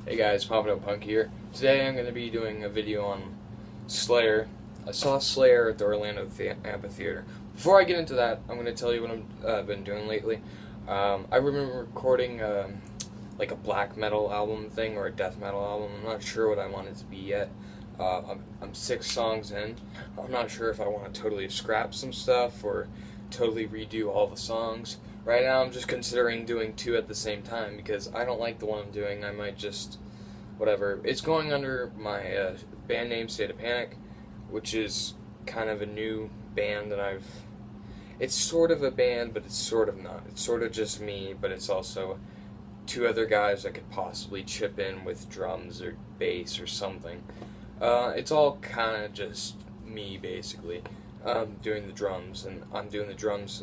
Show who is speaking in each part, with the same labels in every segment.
Speaker 1: Hey guys, Poppin' Up Punk here. Today I'm going to be doing a video on Slayer. I saw Slayer at the Orlando Amphitheater. Before I get into that, I'm going to tell you what I've been doing lately. I remember recording like a black metal album thing or a death metal album. I'm not sure what I want it to be yet. I'm 6 songs in. I'm not sure if I want to totally scrap some stuff or totally redo all the songs. Right now I'm just considering doing 2 at the same time because I don't like the one I'm doing. I might just, whatever. It's going under my band name State of Panic, which is kind of a new band that it's sort of a band, but it's sort of not. It's sort of just me, but it's also 2 other guys that could possibly chip in with drums or bass or something. It's all kind of just me, basically, doing the drums, and I'm doing the drums,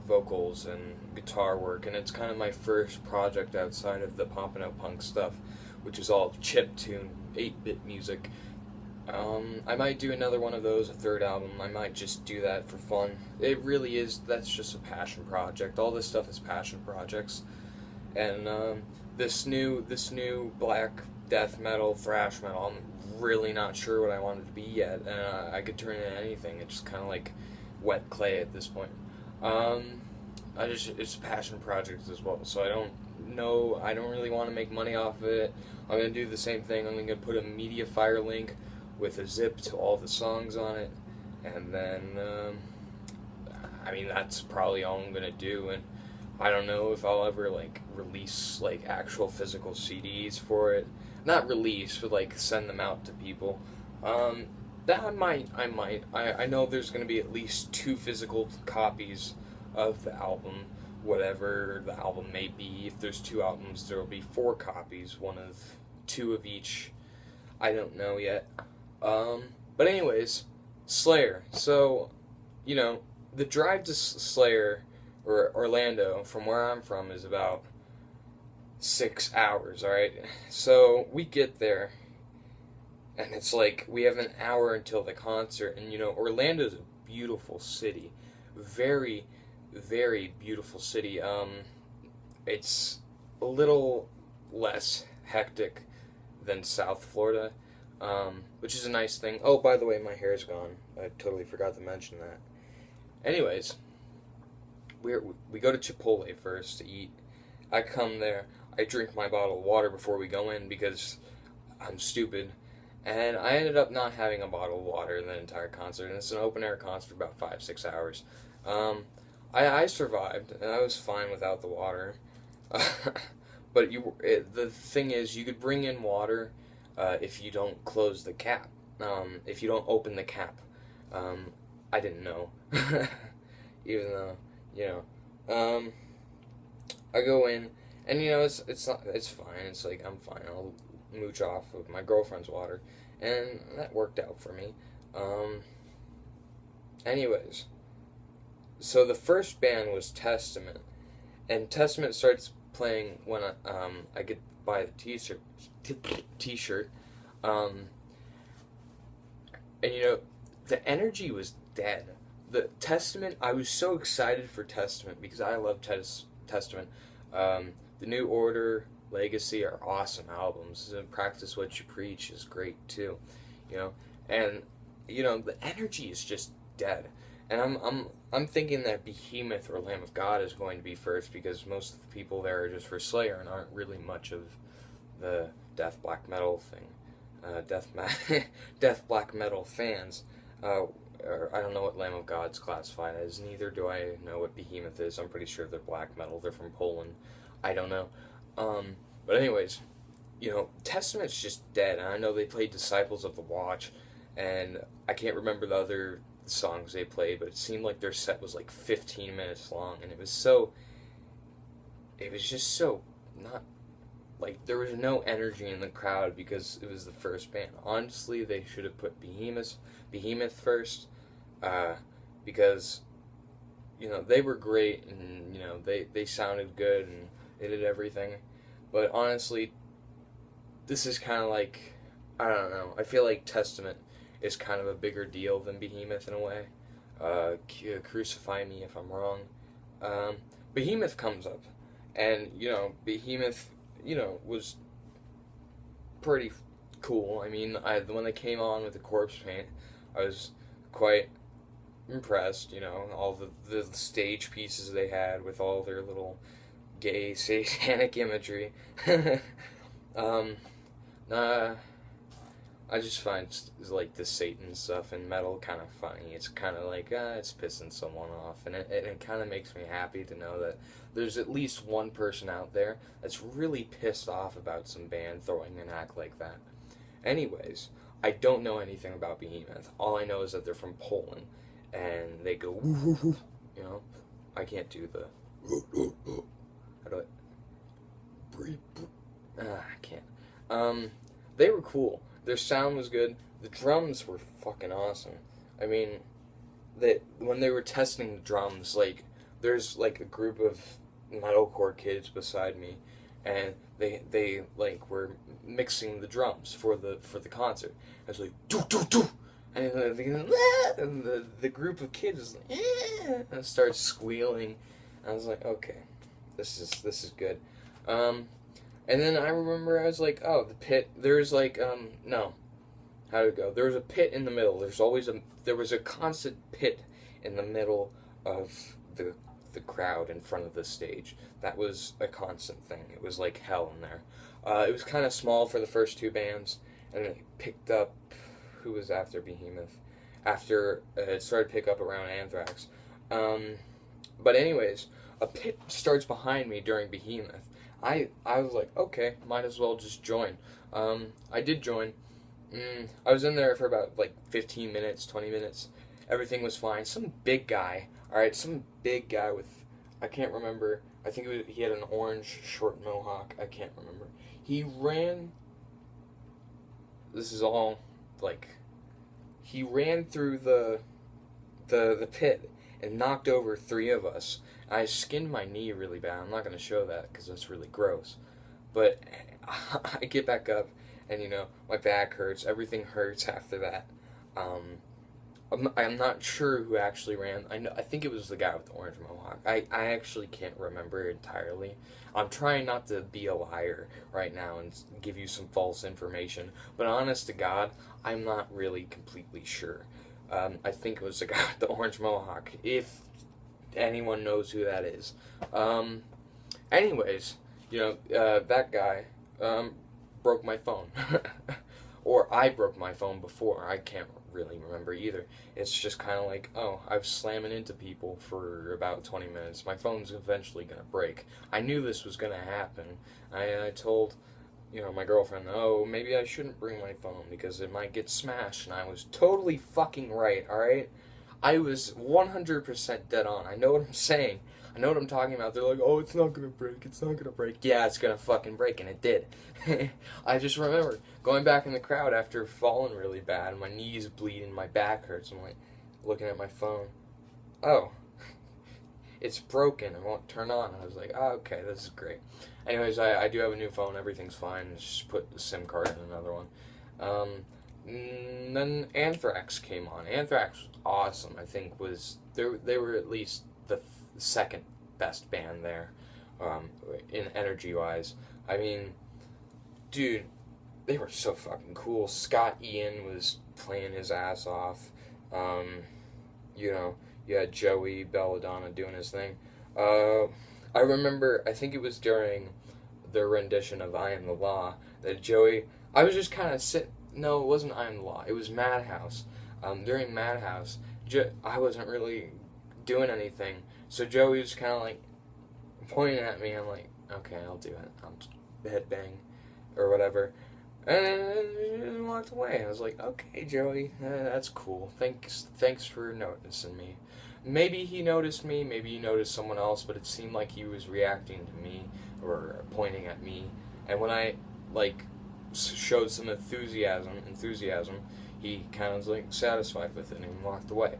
Speaker 1: vocals, and guitar work, and it's kind of my first project outside of the Poppin' Out Punk stuff, which is all chiptune, 8-bit music. I might do another one of those, a 3rd album. I might just do that for fun. It really is, that's just a passion project. All this stuff is passion projects. And this new black death metal, thrash metal, I'm really not sure what I want it to be yet. And I could turn it into anything. It's just kind of like wet clay at this point. It's a passion project as well, so I don't really want to make money off of it. I'm going to do the same thing. I'm going to put a Mediafire link with a zip to all the songs on it, and then, that's probably all I'm going to do, and I don't know if I'll ever, release, actual physical CDs for it. Not release, but, send them out to people. That I might. I know there's going to be at least 2 physical copies of the album, whatever the album may be. If there's 2 albums, there will be 4 copies, 2 of each. I don't know yet. But anyways, Slayer. So, the drive to Slayer, or Orlando, from where I'm from, is about 6 hours, alright? So, we get there, and it's we have an hour until the concert, and Orlando's a beautiful city. Very, very beautiful city. It's a little less hectic than South Florida, which is a nice thing. Oh, by the way, my hair's gone. I totally forgot to mention that. Anyways, we go to Chipotle first to eat. I come there, I drink my bottle of water before we go in because I'm stupid. And I ended up not having a bottle of water the entire concert, and it's an open-air concert, about 5-6 hours. I survived, and I was fine without the water. But the thing is, you could bring in water if you don't close the cap, if you don't open the cap. I didn't know, even though, I go in, and it's fine. It's I'm fine. I'll mooch off of my girlfriend's water, and that worked out for me. Anyways, so the first band was Testament, and Testament starts playing when I could buy the t-shirt, and the energy was dead. The Testament, I was so excited for Testament because I love Testament. The New Order, Legacy are awesome albums. And Practice What You Preach is great too, and the energy is just dead. And I'm thinking that Behemoth or Lamb of God is going to be first because most of the people there are just for Slayer and aren't really much of the death black metal thing, death black metal fans. Or I don't know what Lamb of God's classified as. Neither do I know what Behemoth is. I'm pretty sure they're black metal. They're from Poland. I don't know. But anyways, Testament's just dead. And I know they played Disciples of the Watch, and I can't remember the other songs they played, but it seemed like their set was 15 minutes long, and it was just so not, there was no energy in the crowd because it was the first band. Honestly, they should have put Behemoth first, because, they were great, and, they sounded good, and they did everything, but honestly, this is kind of I don't know, I feel like Testament is kind of a bigger deal than Behemoth in a way. Crucify me if I'm wrong. Behemoth comes up, and Behemoth, was pretty cool. I mean, when they came on with the corpse paint, I was quite impressed. You know, all the stage pieces they had with all their little gay satanic imagery. um, uh, I just find like the Satan stuff in metal kind of funny. It's kind of like it's pissing someone off, and it kind of makes me happy to know that there's at least one person out there that's really pissed off about some band throwing an act like that. Anyways, I don't know anything about Behemoth. All I know is that they're from Poland, and they go woo woo woo. You know, I can't do the how do I can't. They were cool. Their sound was good. The drums were fucking awesome. I mean, when they were testing the drums, like, there's like a group of metalcore kids beside me, and they like were mixing the drums for the concert. I was like doo doo doo, and the group of kids was like and started squealing. I was like, okay, this is good. And then I remember I was like, oh, the pit. There's like no, how'd it go? There was a pit in the middle. There was a constant pit in the middle of the crowd in front of the stage. That was a constant thing. It was like hell in there. It was kind of small for the first two bands, and it picked up. Who was after Behemoth? After it started to pick up around Anthrax. But anyways, a pit starts behind me during Behemoth. I was like, okay, might as well just join. I did join. I was in there for about like 15 minutes, 20 minutes. Everything was fine. Some big guy, alright, with, I can't remember, I think he had an orange short mohawk, I can't remember. He ran, this is all, like, he ran through the pit and knocked over 3 of us. I skinned my knee really bad. I'm not going to show that because that's really gross. But I get back up, and, you know, my back hurts. Everything hurts after that. I'm not sure who actually ran. I think it was the guy with the orange mohawk. I actually can't remember entirely. I'm trying not to be a liar right now and give you some false information. But honest to God, I'm not really completely sure. I think it was the guy with the orange mohawk. If anyone knows who that is. Anyways, you know, that guy broke my phone. Or I broke my phone before. I can't really remember either. It's just kind of like, oh, I was slamming into people for about 20 minutes. My phone's eventually going to break. I knew this was going to happen. I told, you know, my girlfriend, oh, maybe I shouldn't bring my phone because it might get smashed. And I was totally fucking right, alright? I was 100% dead on. I know what I'm saying. I know what I'm talking about. They're like, oh, it's not gonna break. It's not gonna break. Yeah, it's gonna fucking break, and it did. I just remember going back in the crowd after falling really bad. My knees bleeding, my back hurts. I'm like, looking at my phone. Oh, it's broken. It won't turn on. I was like, oh, okay, this is great. Anyways, I do have a new phone. Everything's fine. Just put the SIM card in another one. Then Anthrax came on. Anthrax was awesome. I think they were at least the second best band there, in energy wise. I mean, dude, they were so fucking cool. Scott Ian was playing his ass off. You know, you had Joey Belladonna doing his thing. I remember, I think it was during their rendition of I Am the Law that Joey, I was just kind of sitting. No, it wasn't I Am the Law. It was Madhouse. During Madhouse, I wasn't really doing anything. So Joey was kind of like pointing at me. I'm like, okay, I'll do it. I'll headbang or whatever. And he walked away. I was like, okay, Joey, that's cool. Thanks for noticing me. Maybe he noticed me. Maybe he noticed someone else. But it seemed like he was reacting to me or pointing at me. And when I showed some enthusiasm, he kind of was like satisfied with it and walked away.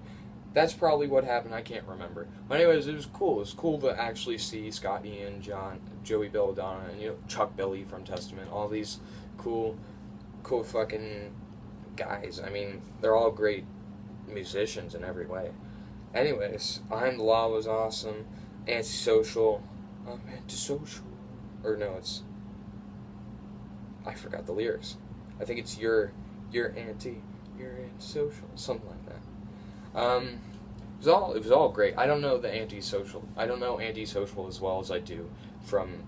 Speaker 1: That's probably what happened. I can't remember. But anyways, it was cool. It was cool to actually see Scott Ian, Joey Belladonna, and, you know, Chuck Billy from Testament. All these cool fucking guys. I mean, they're all great musicians in every way. Anyways, I Am the Law was awesome. Antisocial. Antisocial. Or no, it's I forgot the lyrics. I think it's you're antisocial, something like that. It was all great. I don't know the antisocial. I don't know antisocial as well as I do from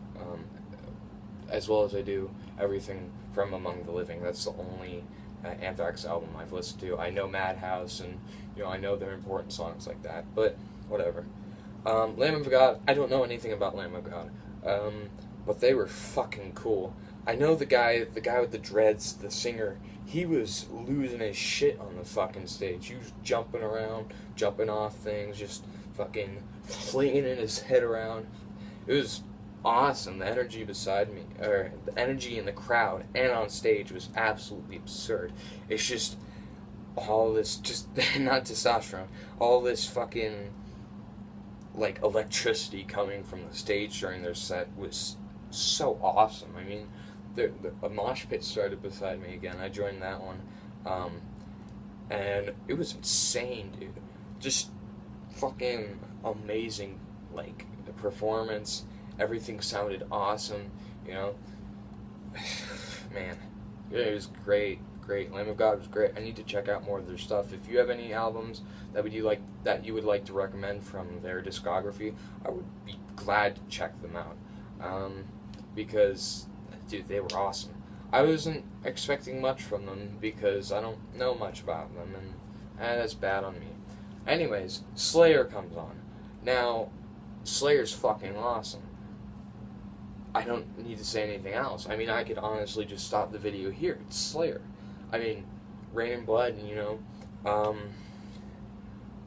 Speaker 1: as well as I do everything from Among the Living. That's the only Anthrax album I've listened to. I know Madhouse, and I know their important songs like that, but whatever. Lamb of God, I don't know anything about Lamb of God, but they were fucking cool. I know the guy with the dreads, the singer, he was losing his shit on the fucking stage. He was jumping around, jumping off things, just fucking flinging his head around. It was awesome. The energy beside me, or the energy in the crowd and on stage was absolutely absurd. It's just all this, just not testosterone, all this fucking like electricity coming from the stage during their set was so awesome. I mean, a mosh pit started beside me again. I joined that one, and it was insane, dude. Just fucking amazing, like the performance. Everything sounded awesome, Man, it was great. Lamb of God was great. I need to check out more of their stuff. If you have any albums that you would like to recommend from their discography, I would be glad to check them out. Because, dude, they were awesome. I wasn't expecting much from them because I don't know much about them, and that's bad on me. Anyways, Slayer comes on. Now, Slayer's fucking awesome. I don't need to say anything else. I mean, I could honestly just stop the video here. It's Slayer. I mean, Rain and Blood, I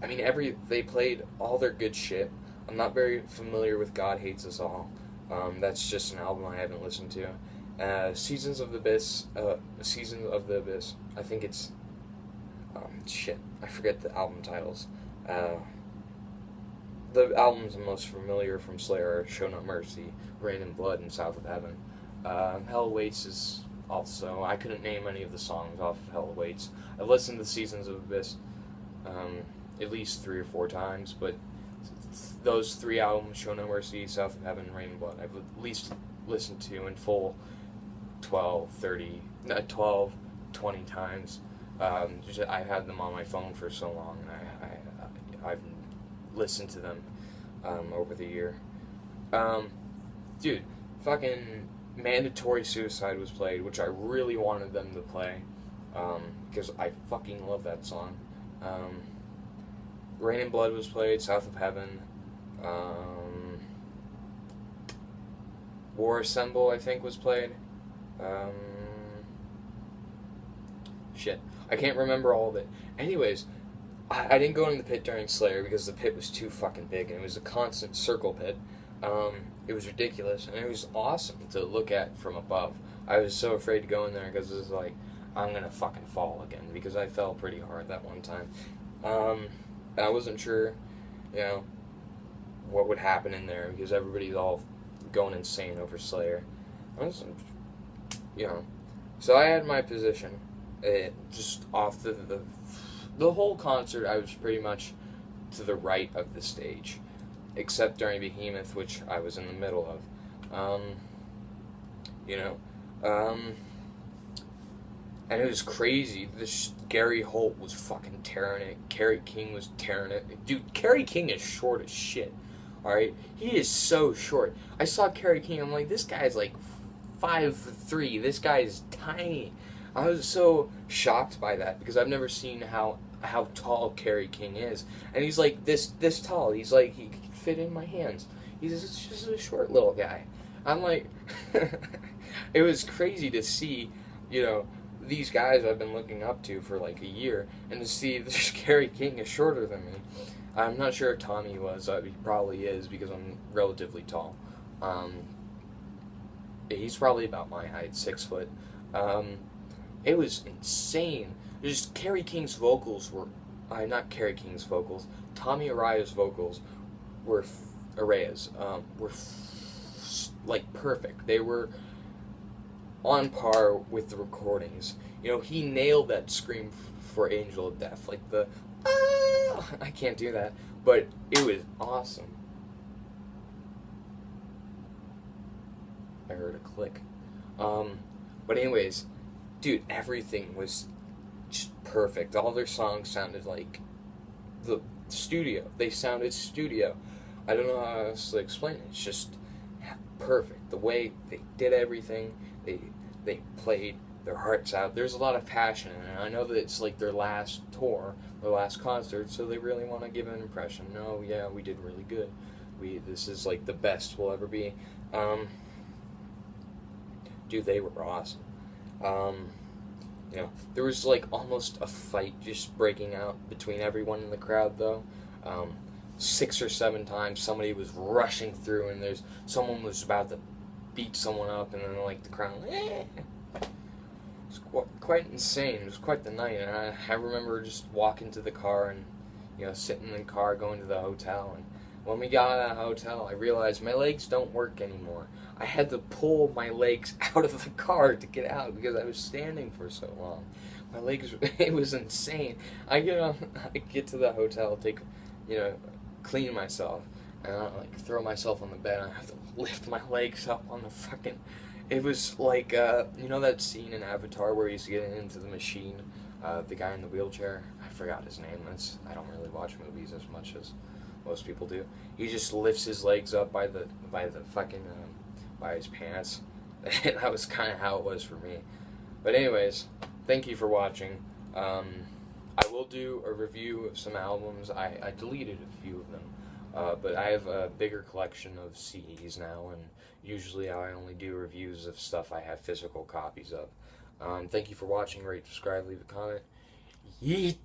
Speaker 1: mean, they played all their good shit. I'm not very familiar with God Hates Us All. That's just an album I haven't listened to. Seasons of the Abyss. I think it's... shit. I forget the album titles. The albums I'm most familiar from Slayer are Show No Mercy, Rain and Blood, and South of Heaven. Hell Awaits is also... I couldn't name any of the songs off of Hell Awaits. I've listened to Seasons of Abyss at least 3 or 4 times, but those 3 albums, Show No Mercy, South of Heaven, Rain and Blood, I've at least listened to in full 12, 20 times. I've had them on my phone for so long, and I've listened to them over the year. Dude, fucking Mandatory Suicide was played, which I really wanted them to play, because I fucking love that song. Rain and Blood was played, South of Heaven, War Assemble, I think, was played. Shit, I can't remember all of it. Anyways, I didn't go in the pit during Slayer because the pit was too fucking big, and it was a constant circle pit. It was ridiculous, and it was awesome to look at from above. I was so afraid to go in there because it was like, I'm gonna fucking fall again, because I fell pretty hard that one time. I wasn't sure, what would happen in there, because everybody's all going insane over Slayer. So I had my position, just off the whole concert. I was pretty much to the right of the stage, except during Behemoth, which I was in the middle of. And it was crazy. Gary Holt was fucking tearing it. Kerry King was tearing it. Dude, Kerry King is short as shit. Alright? He is so short. I saw Kerry King, I'm like, this guy's like 5'3". This guy is tiny. I was so shocked by that, because I've never seen how tall Kerry King is. And he's like this tall. He's like, he could fit in my hands. He's just a short little guy. I'm like, it was crazy to see, these guys I've been looking up to for like a year, and to see this Kerry King is shorter than me. I'm not sure if Tommy was. He probably is, because I'm relatively tall. He's probably about my height, 6 foot. It was insane. Just Kerry King's vocals were... not Kerry King's vocals. Tommy Araya's vocals were... like, perfect. They were on par with the recordings. He nailed that scream for Angel of Death. Like the... I can't do that. But it was awesome. I heard a click. But anyways, dude, everything was just perfect. All their songs sounded like the studio. They sounded studio. I don't know how else to explain it. It's just perfect. The way they did everything, they played their hearts out. There's a lot of passion, and I know that it's like their last tour, their last concert, so they really want to give an impression. No, yeah, we did really good. This is like the best we'll ever be. Dude, they were awesome. Um, there was like almost a fight just breaking out between everyone in the crowd, though. Um, 6 or 7 times somebody was rushing through, and someone was about to beat someone up, and then like the crowd, It was quite insane. It was quite the night, and I remember just walking to the car and sitting in the car going to the hotel, and when we got out of the hotel, I realized my legs don't work anymore. I had to pull my legs out of the car to get out because I was standing for so long. My legs, it was insane. I get to the hotel, clean myself, and I throw myself on the bed. And I have to lift my legs up on the fucking. It was like that scene in Avatar where he's getting into the machine, the guy in the wheelchair. I forgot his name. I don't really watch movies as much as most people do. He just lifts his legs up by the fucking by his pants. That was kind of how it was for me. But anyways, thank you for watching. I will do a review of some albums. I deleted a few of them, but I have a bigger collection of CDs now, and usually I only do reviews of stuff I have physical copies of. Thank you for watching. Rate, subscribe, leave a comment. Yeet!